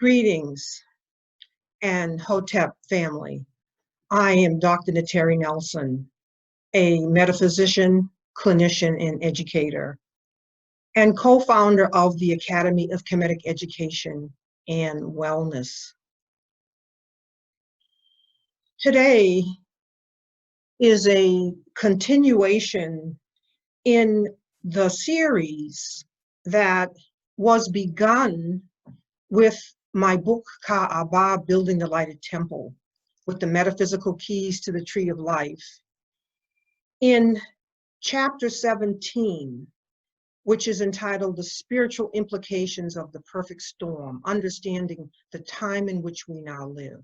Greetings and Hotep family. I am Dr. DrNteriNelson, a metaphysician, clinician, and educator, and co-founder of the Academy of Kemetic Education and Wellness. Today is a continuation in the series that was begun with my book, Ka'aba, Building the Lighted Temple, with the metaphysical keys to the Tree of Life. In chapter 17, which is entitled The Spiritual Implications of the Perfect Storm, Understanding the Time in which we now live.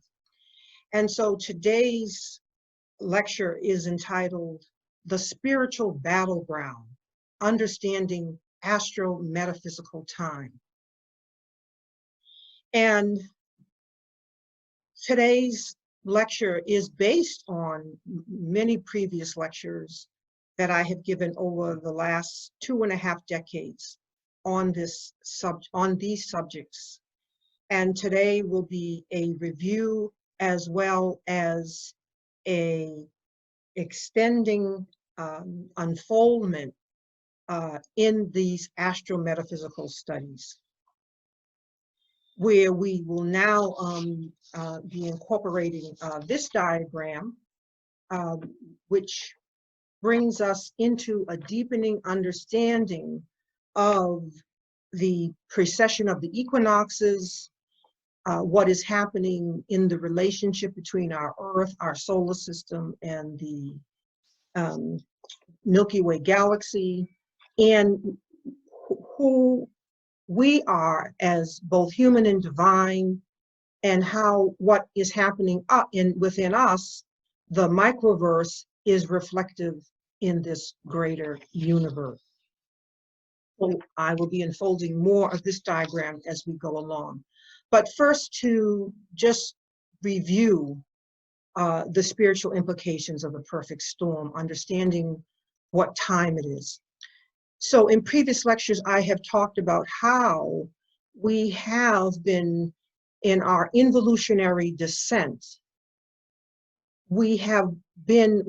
And so today's lecture is entitled The Spiritual Battleground, Understanding AstroMetaphysical Time. And today's lecture is based on many previous lectures that I have given over the last 2.5 decades on these subjects. And today will be a review as well as a extending unfoldment in these astrometaphysical studies, where we will now be incorporating this diagram, which brings us into a deepening understanding of the precession of the equinoxes, what is happening in the relationship between our Earth, our solar system, and the Milky Way galaxy, and who we are as both human and divine, and how what is happening within us, the microverse, is reflective in this greater universe. So I will be unfolding more of this diagram as we go along. But first, to just review the spiritual implications of the perfect storm, understanding what time it is. So in previous lectures, I have talked about how we have been in our involutionary descent. We have been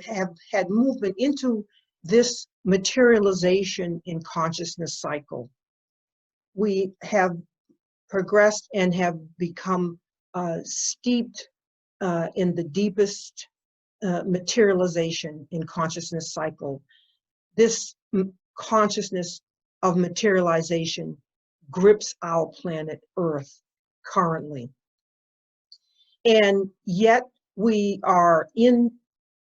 have had movement into this materialization in consciousness cycle. We have progressed and have become steeped in the deepest materialization in consciousness cycle. This consciousness of materialization grips our planet Earth currently. And yet we are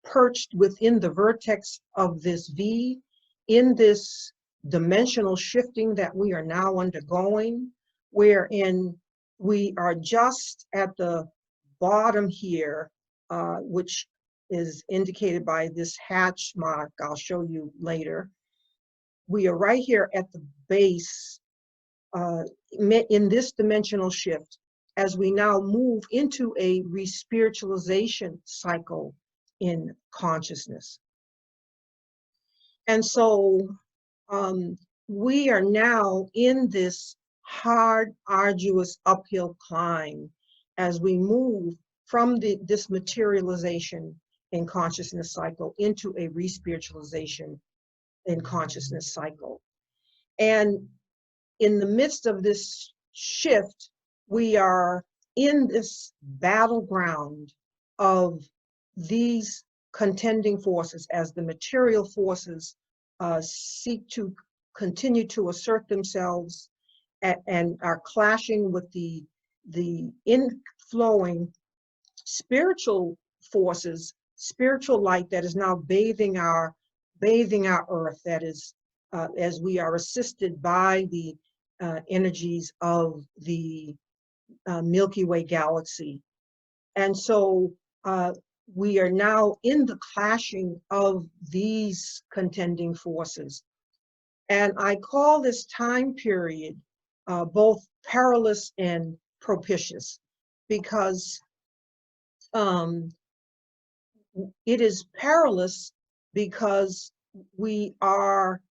perched within the vertex of this V, in this dimensional shifting that we are now undergoing, wherein we are just at the bottom here, which is indicated by this hatch mark I'll show you later. We are right here at the base in this dimensional shift as we now move into a respiritualization cycle in consciousness. And so we are now in this hard, arduous uphill climb as we move from this materialization in consciousness cycle into a respiritualization in consciousness cycle. And in the midst of this shift, we are in this battleground of these contending forces as the material forces seek to continue to assert themselves and are clashing with the inflowing spiritual forces, spiritual light that is now bathing our Earth, that is as we are assisted by the energies of the Milky Way galaxy. And so we are now in the clashing of these contending forces. And I call this time period both perilous and propitious, because it is perilous because we are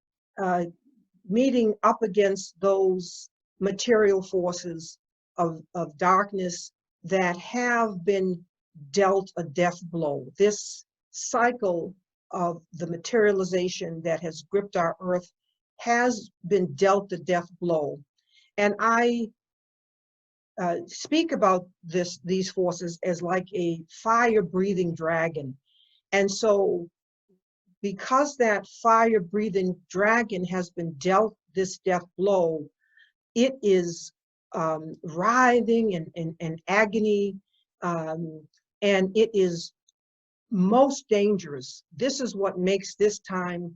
meeting up against those material forces of darkness that have been dealt a death blow. This cycle of the materialization that has gripped our earth has been dealt a death blow. And I speak about these forces as like a fire-breathing dragon. And so because that fire-breathing dragon has been dealt this death blow, it is writhing and agony, and it is most dangerous. This is what makes this time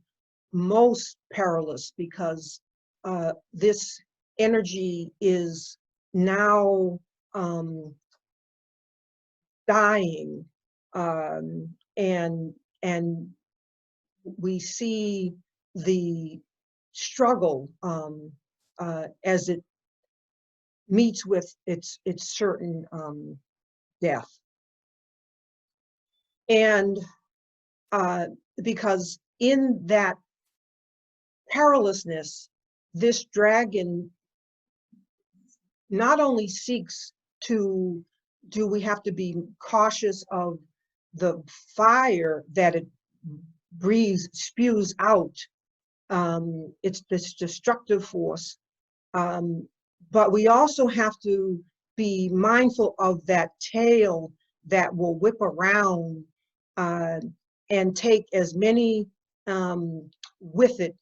most perilous, because this energy is now dying, and we see the struggle as it meets with its certain death. And because in that perilousness, this dragon not only seeks to, do we have to be cautious of the fire that it breathes, spews out. It's this destructive force. But we also have to be mindful of that tail that will whip around and take as many with it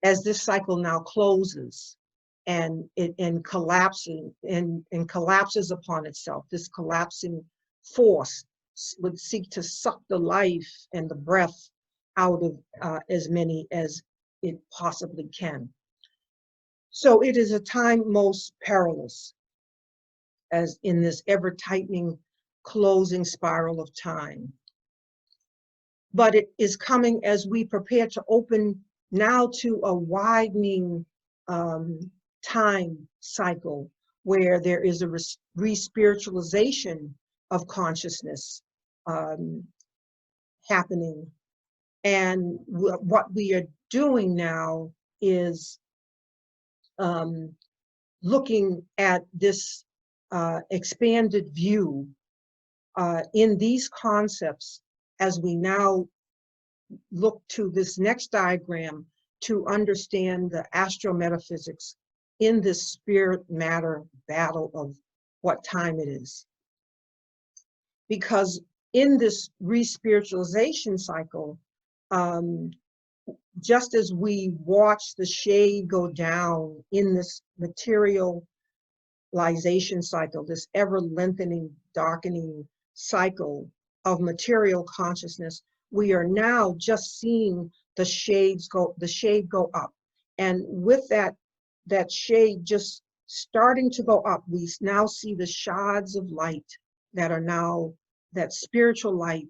as this cycle now closes, and collapses upon itself. This collapsing force would seek to suck the life and the breath out of as many as it possibly can. So it is a time most perilous, as in this ever-tightening closing spiral of time. But it is coming as we prepare to open now to a widening time cycle, where there is a re-spiritualization of consciousness happening. And what we are doing now is looking at this expanded view in these concepts, as we now look to this next diagram to understand the astrometaphysics in this spirit-matter battle of what time it is. Because in this re-spiritualization cycle, just as we watch the shade go down in this materialization cycle, this ever-lengthening, darkening cycle of material consciousness, we are now just seeing the shade go up. And with that shade just starting to go up, we now see the shards of light that are now that spiritual light,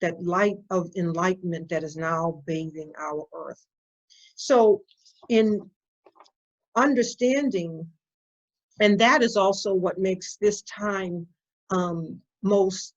that light of enlightenment that is now bathing our earth. So in understanding, and that is also what makes this time most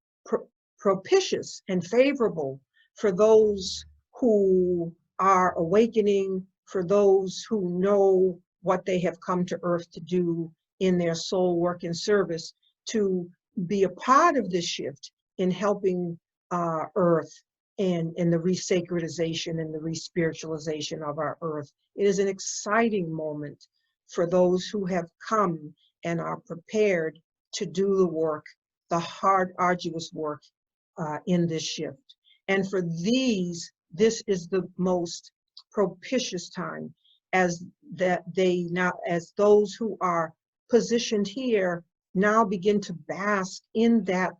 propitious and favorable for those who are awakening, for those who know what they have come to earth to do in their soul work and service, to be a part of this shift in helping earth and the re-sacredization and the re-spiritualization of our earth. It is an exciting moment for those who have come and are prepared to do the work, the hard, arduous work in this shift. And for these, this is the most propitious time, as those who are positioned here now begin to bask in that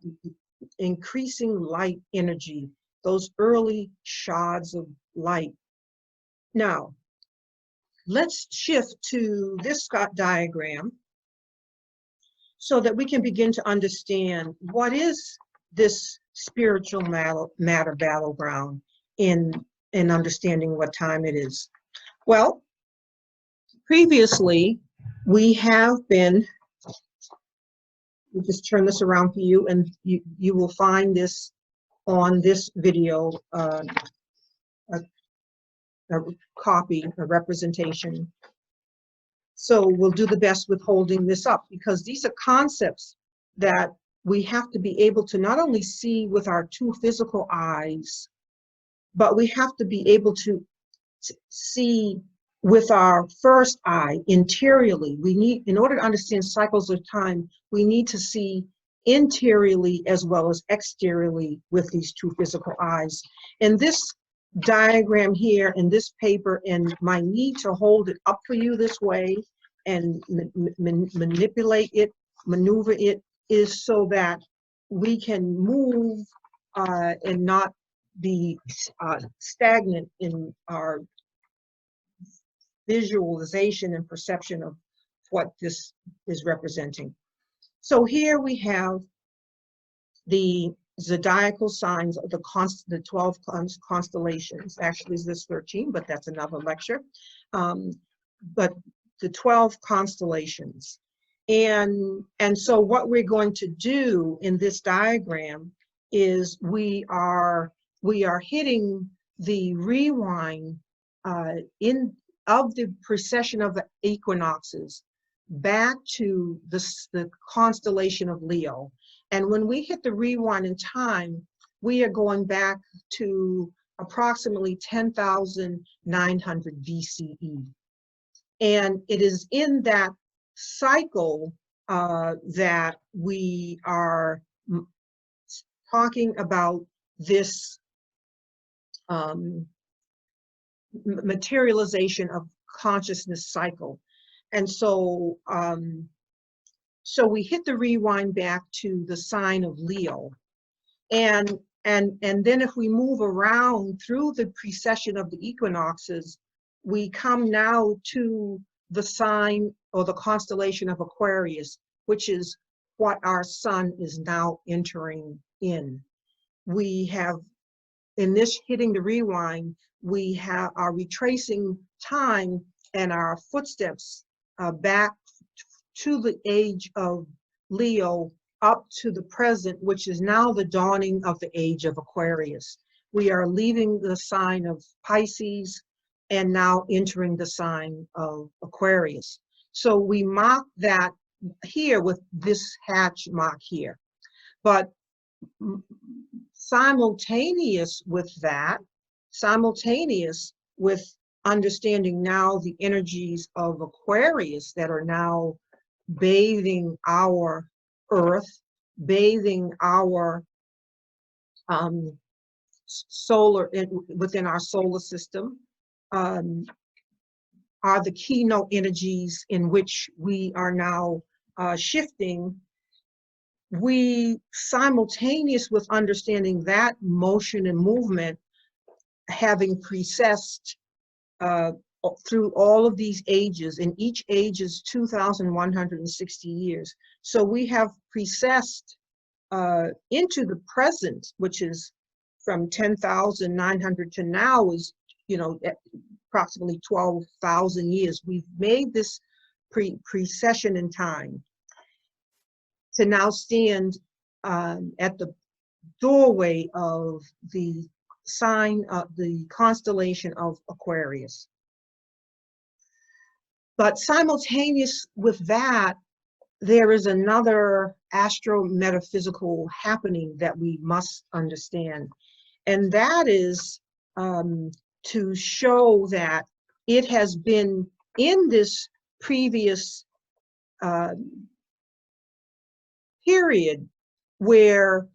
increasing light energy, those early shards of light. Now, let's shift to this diagram so that we can begin to understand what is this spiritual matter battleground in understanding what time it is. Well, previously we have been, we'll just turn this around for you, and you will find this on this video, a copy, a representation. So we'll do the best with holding this up, because these are concepts that we have to be able to not only see with our two physical eyes, but we have to be able to see with our first eye interiorly. We need, in order to understand cycles of time, we need to see interiorly as well as exteriorly with these two physical eyes. And this diagram here in this paper, and my need to hold it up for you this way and manipulate it, maneuver it, is so that we can move and not be stagnant in our visualization and perception of what this is representing. So here we have the zodiacal signs of the 12 constellations. Actually, this 13, but that's another lecture. But the 12 constellations. And so what we're going to do in this diagram is we are hitting the rewind of the precession of the equinoxes back to the constellation of Leo. And when we hit the rewind in time, we are going back to approximately 10,900 BCE. And it is in that cycle that we are talking about this materialization of consciousness cycle. And so so we hit the rewind back to the sign of Leo, and then if we move around through the precession of the equinoxes, we come now to the sign or the constellation of Aquarius, which is what our sun is now entering in. We have, in this hitting the rewind, we are retracing time and our footsteps back to the age of Leo up to the present, which is now the dawning of the age of Aquarius. We are leaving the sign of Pisces and now entering the sign of Aquarius. So we mark that here with this hatch mark here. But simultaneous with that, simultaneous with understanding now the energies of Aquarius that are now bathing our Earth, bathing our solar, within our solar system, are the keynote energies in which we are now shifting. We, simultaneous with understanding that motion and movement, having precessed through all of these ages, and each age is 2,160 years. So we have precessed into the present, which is from 10,900 to now is, you know, approximately 12,000 years. We've made this precession in time to now stand at the doorway of the sign of the constellation of Aquarius. But simultaneous with that, there is another astro-metaphysical happening that we must understand. And that is to show that it has been in this previous period where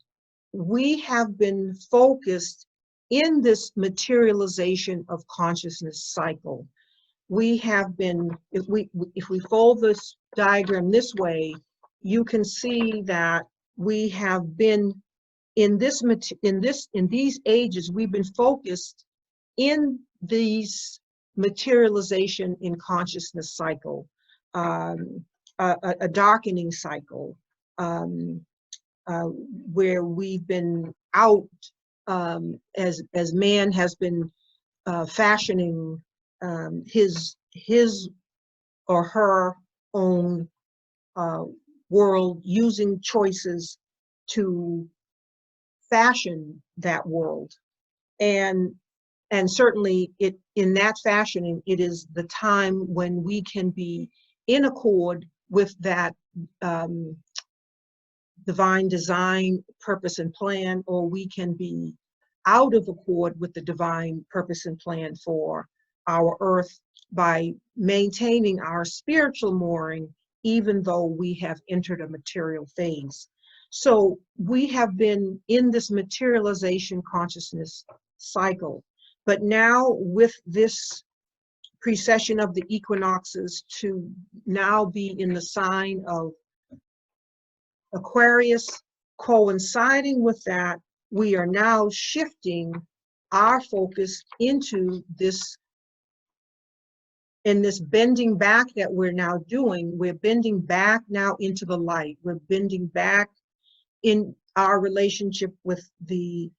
we have been focused in this materialization of consciousness cycle. We have been, if we fold this diagram this way, you can see that we have been in these ages, we've been focused in these materialization in consciousness cycle, a darkening cycle, where we've been out as man has been fashioning his or her own world, using choices to fashion that world. And certainly in that fashioning, it is the time when we can be in accord with that divine design, purpose, and plan, or we can be out of accord with the divine purpose and plan for our earth by maintaining our spiritual mooring, even though we have entered a material phase. So we have been in this materialization consciousness cycle, but now with this precession of the equinoxes to now be in the sign of Aquarius, coinciding with that, we are now shifting our focus into this, in this bending back that we're now doing. We're bending back now into the light. We're bending back in our relationship with the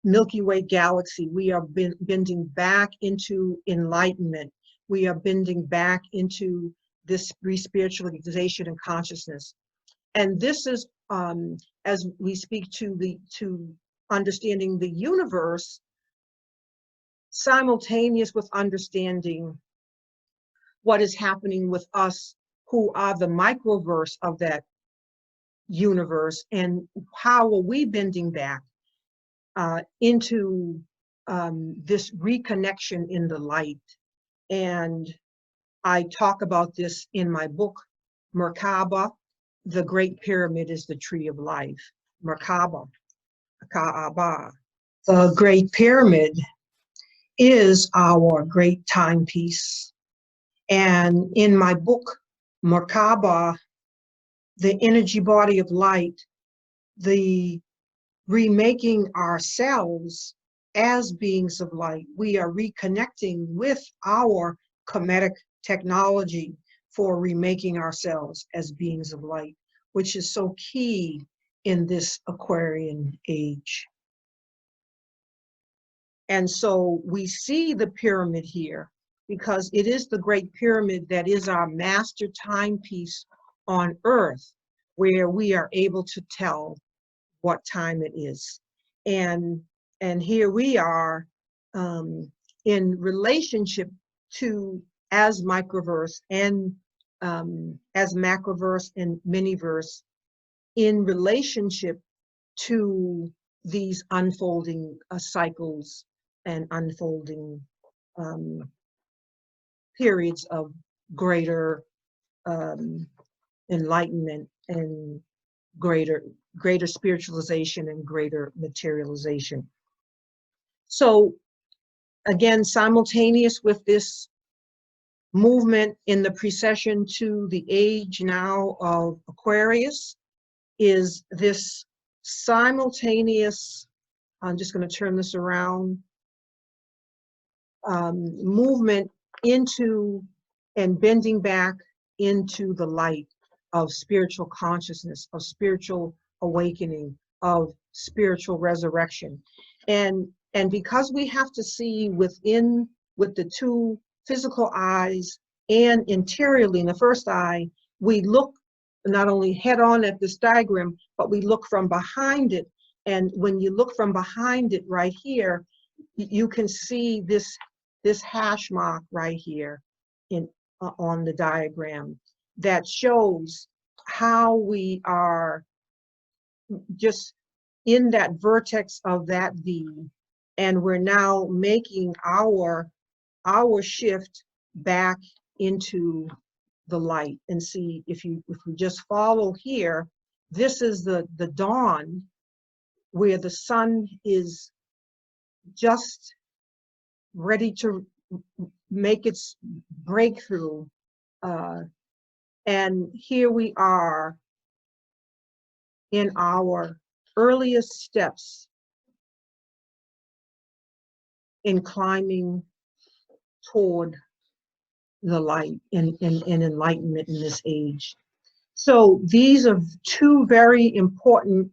Milky Way galaxy. We are bending back into enlightenment. We are bending back into this re-spiritualization and consciousness. And this is, as we speak to understanding the universe, simultaneous with understanding what is happening with us who are the microverse of that universe, and how are we bending back into this reconnection in the light. And I talk about this in my book, Merkaba, The Great Pyramid is the Tree of Life. Merkaba, Kaaba. The Great Pyramid is our great timepiece. And in my book, Merkaba, The Energy Body of Light, the remaking ourselves as beings of light, we are reconnecting with our Kemetic technology for remaking ourselves as beings of light, which is so key in this Aquarian age. And so we see the pyramid here because it is the Great Pyramid that is our master timepiece on Earth, where we are able to tell what time it is. And here we are in relationship to, as microverse and as macroverse and miniverse, in relationship to these unfolding cycles and unfolding periods of greater enlightenment and greater spiritualization and greater materialization. So again, simultaneous with this movement in the precession to the age now of Aquarius is this simultaneous, I'm just going to turn this around, movement into and bending back into the light of spiritual consciousness, of spiritual awakening, of spiritual resurrection. And because we have to see within, with the two physical eyes and interiorly in the first eye, we look not only head on at this diagram, but we look from behind it. And when you look from behind it right here, you can see this hash mark right here on the diagram that shows how we are just in that vertex of that V, and we're now making our shift back into the light. And see, if we just follow here, this is the dawn, where the sun is just ready to make its breakthrough. And here we are in our earliest steps in climbing toward the light and enlightenment in this age. So these are two very important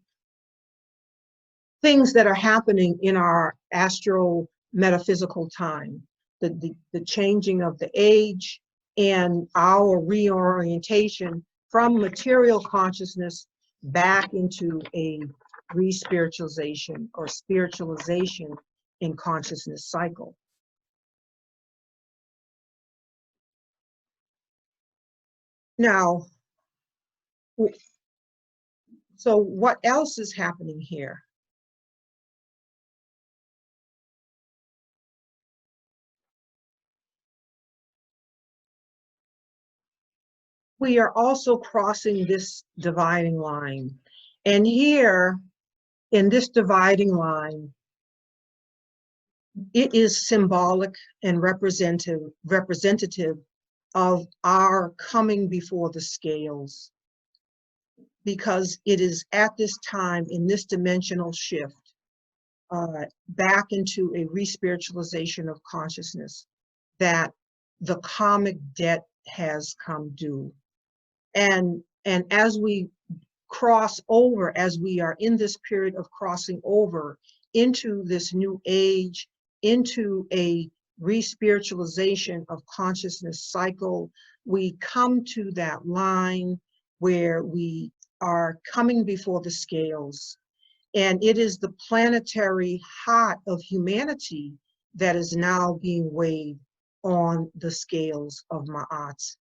things that are happening in our astro-metaphysical time, the changing of the age and our reorientation from material consciousness back into a re-spiritualization or spiritualization in consciousness cycle. Now, so what else is happening here? We are also crossing this dividing line. And here, in this dividing line, it is symbolic and representative of our coming before the scales, because it is at this time, in this dimensional shift, back into a re-spiritualization of consciousness, that the karmic debt has come due. And as we cross over, as we are in this period of crossing over into this new age, into a re-spiritualization of consciousness cycle, we come to that line where we are coming before the scales. And it is the planetary heart of humanity that is now being weighed on the scales of Ma'at.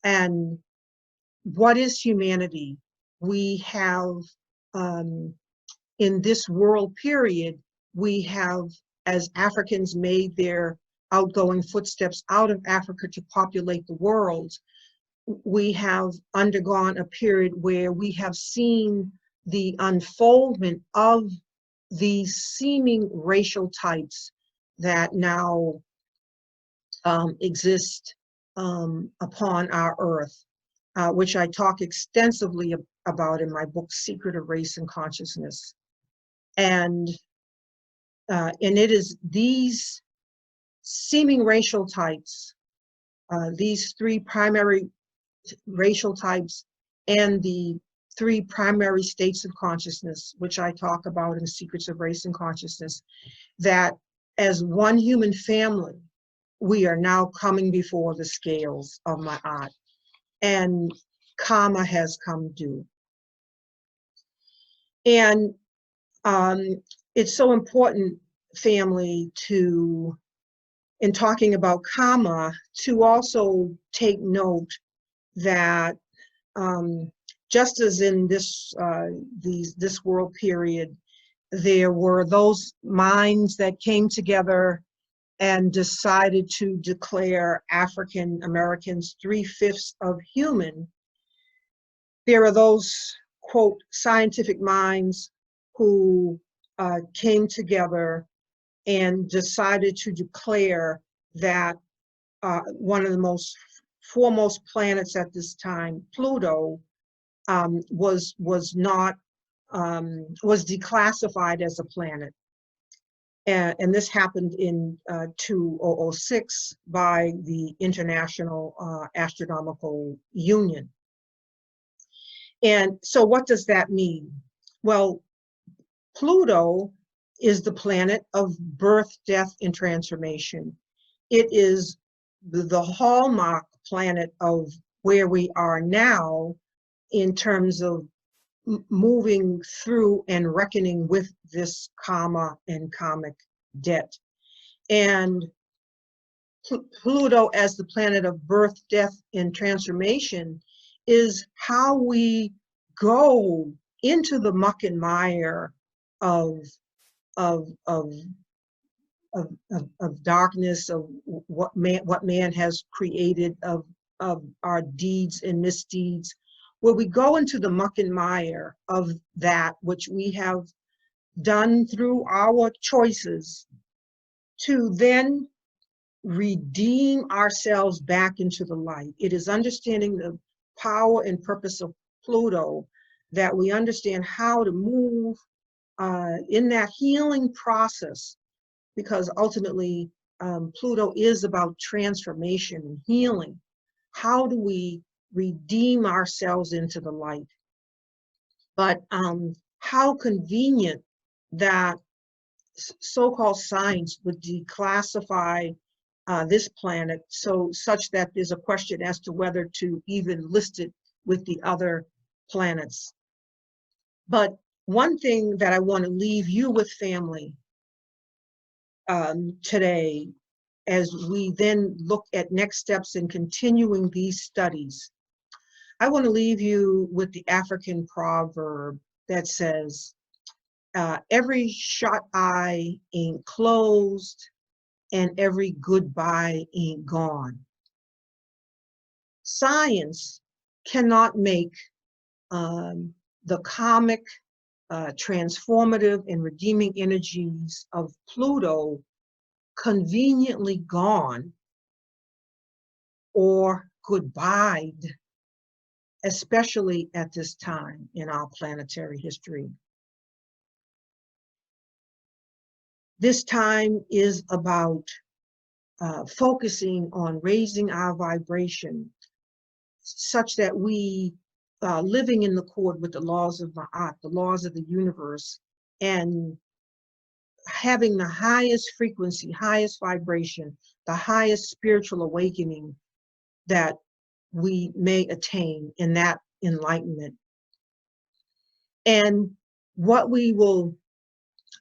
And what is humanity? We have, in this world period, we have, as Africans made their outgoing footsteps out of Africa to populate the world, we have undergone a period where we have seen the unfoldment of these seeming racial types that now exist upon our earth, which I talk extensively about in my book, Secret of Race and Consciousness. And it is these seeming racial types, these three primary racial types, and the three primary states of consciousness, which I talk about in Secrets of Race and Consciousness, that as one human family, we are now coming before the scales of Ma'at, and karma has come due. And it's so important, family, to, in talking about karma, to also take note that just as in this world period, there were those minds that came together and decided to declare African Americans 3/5 of human. There are those, quote, scientific minds who came together and decided to declare that one of the most foremost planets at this time, Pluto, was declassified as a planet. And this happened in 2006 by the International Astronomical Union. And so what does that mean? Well, Pluto is the planet of birth, death, and transformation. It is the hallmark planet of where we are now in terms of moving through and reckoning with this karma and karmic debt. And Pluto, as the planet of birth, death, and transformation, is how we go into the muck and mire of darkness, of what man has created, of our deeds and misdeeds, where we go into the muck and mire of that which we have done through our choices, to then redeem ourselves back into the light. It is understanding the power and purpose of Pluto that we understand how to move in that healing process, because ultimately Pluto is about transformation and healing. How do we redeem ourselves into the light? But how convenient that so-called science would declassify this planet such that there's a question as to whether to even list it with the other planets. But one thing that I want to leave you with, family, today, as we then look at next steps in continuing these studies, I want to leave you with the African proverb that says, every shut eye ain't closed and every goodbye ain't gone. Science cannot make the karmic, transformative, and redeeming energies of Pluto conveniently gone or goodbyed, especially at this time in our planetary history. This time is about focusing on raising our vibration such that we, living in accord with the laws of Ma'at, the laws of the universe, and having the highest frequency, highest vibration, the highest spiritual awakening that we may attain in that enlightenment. And what we will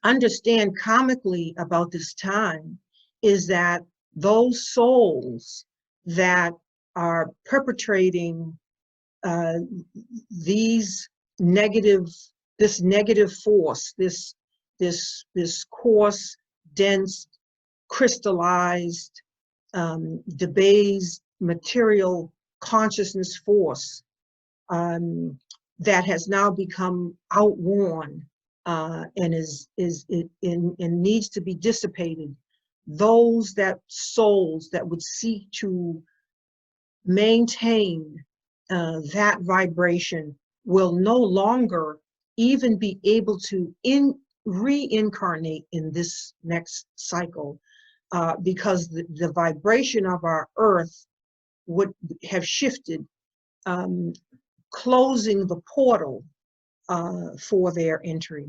understand karmically about this time is that those souls that are perpetrating this negative force, this coarse, dense, crystallized, debased material consciousness force that has now become outworn and needs to be dissipated. Those souls that would seek to maintain that vibration will no longer even be able to reincarnate in this next cycle, because the vibration of our earth would have shifted, closing the portal for their entry.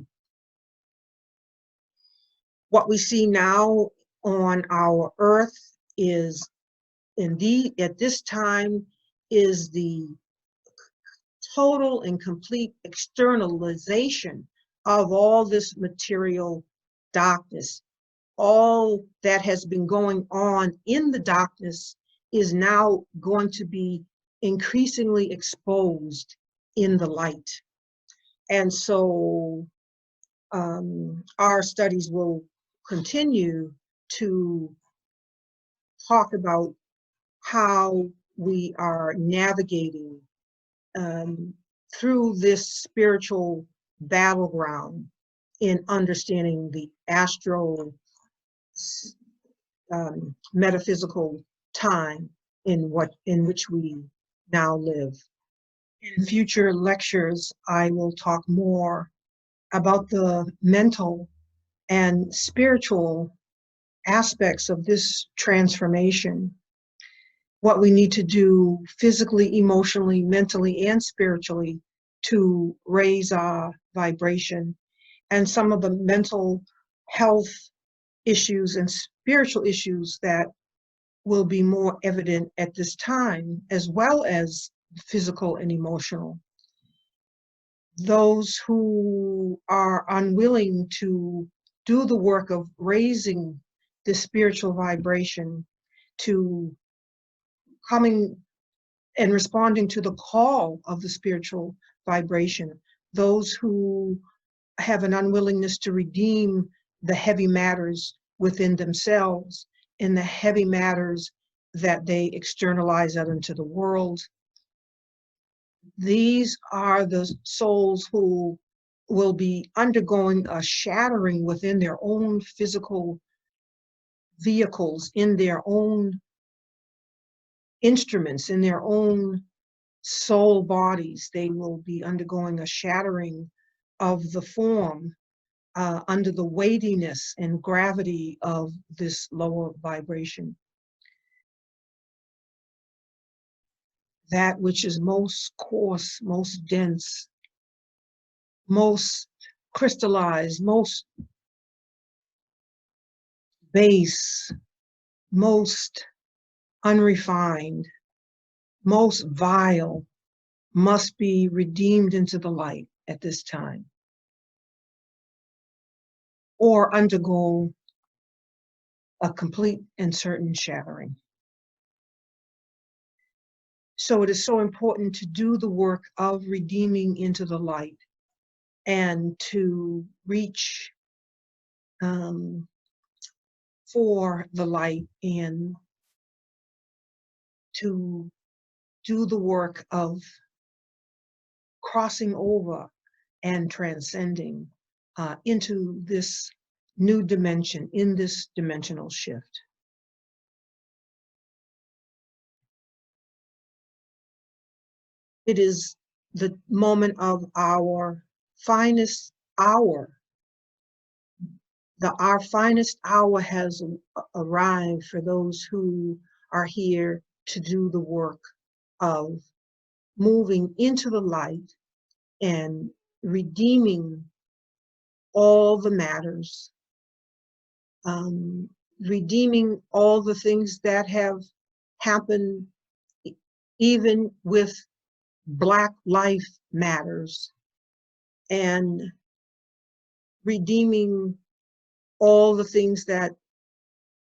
What we see now on our earth is indeed at this time is the total and complete externalization of all this material darkness. All that has been going on in the darkness is now going to be increasingly exposed in the light. And so our studies will continue to talk about how we are navigating through this spiritual battleground in understanding the metaphysical time in which we now live. In future lectures, I will talk more about the mental and spiritual aspects of this transformation, what we need to do physically, emotionally, mentally, and spiritually to raise our vibration, and some of the mental health issues and spiritual issues that will be more evident at this time, as well as physical and emotional. Those who are unwilling to do the work of raising the spiritual vibration, to coming and responding to the call of the spiritual vibration, those who have an unwillingness to redeem the heavy matters within themselves and the heavy matters that they externalize out into the world. These are the souls who will be undergoing a shattering within their own physical vehicles, in their own instruments, in their own soul bodies. They will be undergoing a shattering of the form under the weightiness and gravity of this lower vibration. That which is most coarse, most dense, most crystallized, most base, most unrefined, most vile, must be redeemed into the light at this time, or undergo a complete and certain shattering. So it is so important to do the work of redeeming into the light and to reach for the light and to do the work of crossing over and transcending into this new dimension, in this dimensional shift. It is the moment of our finest hour. Our finest hour has arrived for those who are here to do the work of moving into the light and redeeming all the matters, redeeming all the things that have happened, even with Black life matters, and redeeming all the things that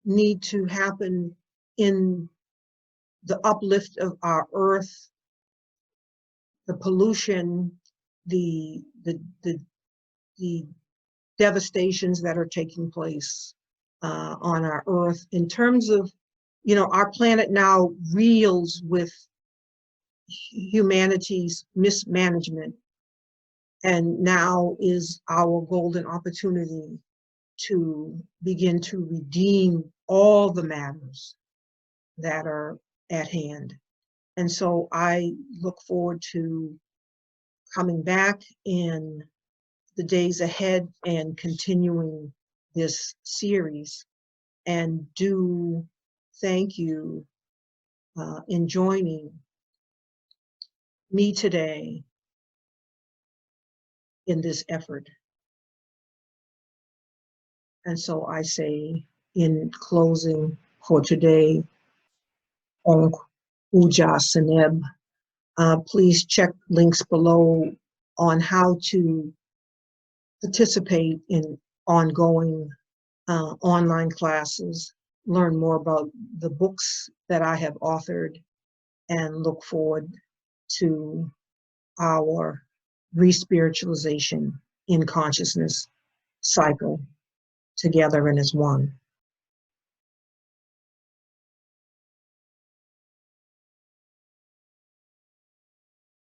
need to happen in the uplift of our earth, the pollution, the devastations that are taking place on our earth. In terms of, our planet now reels with humanity's mismanagement, and now is our golden opportunity to begin to redeem all the matters that are at hand. And so I look forward to coming back in the days ahead and continuing this series. And do thank you in joining me today in this effort. And so I say in closing for today, Onk Uja Seneb. Please check links below on how to participate in ongoing online classes, learn more about the books that I have authored, and look forward to our re-spiritualization in consciousness cycle together and as one.